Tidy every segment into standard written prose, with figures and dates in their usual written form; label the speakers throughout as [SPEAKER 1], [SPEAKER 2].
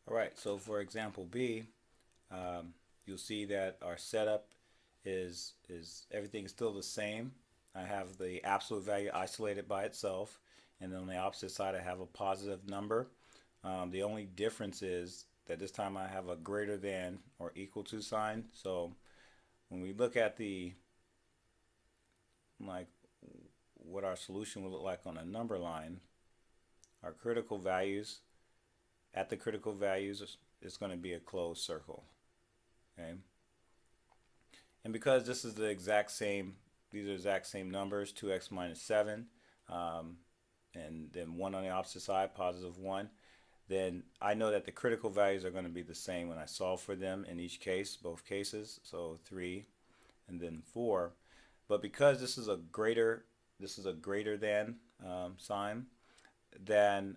[SPEAKER 1] All right, so for example B, you'll see that our setup is everything is still the same. I have the absolute value isolated by itself, and then on the opposite side I have a positive number. The only difference is that this time I have a greater than or equal to sign. So when we look at the like what our solution will look like on a number line, our critical values at the critical values is going to be a closed circle. Okay, and because this is the exact same, these are the exact same numbers, 2x minus 7, and then 1 on the opposite side, positive 1, then I know that the critical values are going to be the same when I solve for them in each case, both cases. So 3 and then 4. But because this is a greater than sign, then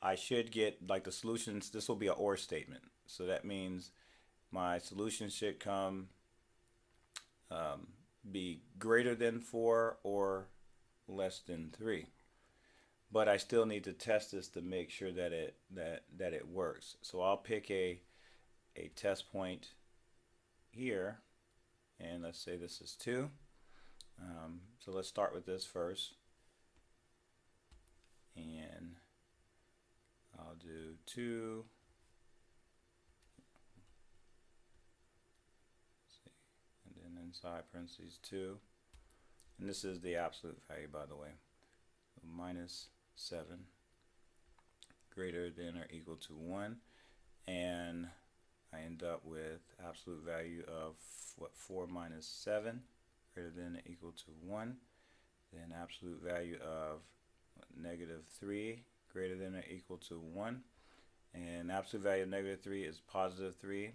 [SPEAKER 1] I should get like the solutions. This will be an or statement. So that means my solution should come be greater than 4 or less than 3. But I still need to test this to make sure that it works. So I'll pick a test point here, and let's say this is 2. So let's start with this first, and I'll do 2. And then inside parentheses 2, and this is the absolute value, by the way. So minus 7 greater than or equal to 1, and I end up with absolute value of what, 4 minus 7 greater than or equal to 1, then absolute value of negative 3 greater than or equal to 1, and absolute value of negative 3 is positive 3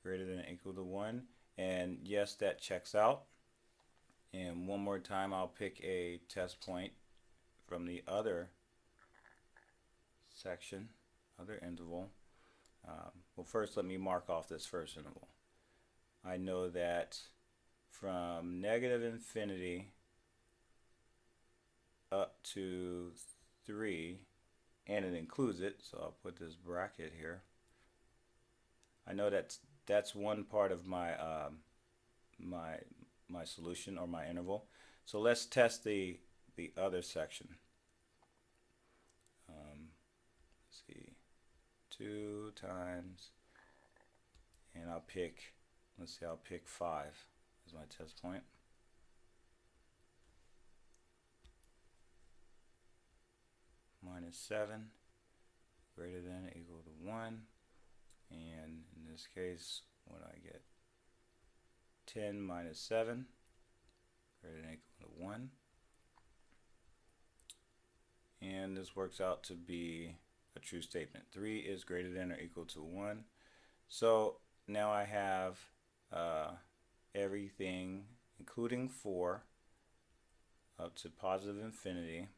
[SPEAKER 1] greater than or equal to 1, and yes, that checks out. And one more time, I'll pick a test point from the other section, other interval. Well, first let me mark off this first interval. I know that from negative infinity up to 3, and it includes it, so I'll put this bracket here. I know that's one part of my my solution or my interval. So let's test the other section. Let's see, 2 times, and I'll pick, let's see, I'll pick 5 as my test point. Minus 7 greater than or equal to 1, and in this case, what I get, 10 minus 7 greater than or equal to 1, and this works out to be a true statement. 3 is greater than or equal to 1. So now I have everything, including 4, up to positive infinity,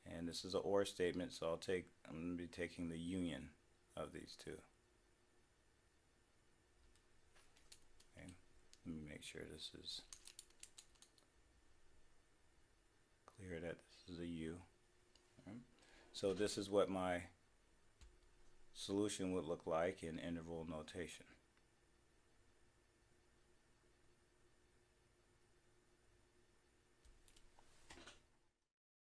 [SPEAKER 1] and this is an or statement, so I'm going to be taking the union of these two. Okay. Let me make sure this is clear that this is a U. Right. So this is what my solution would look like in interval notation.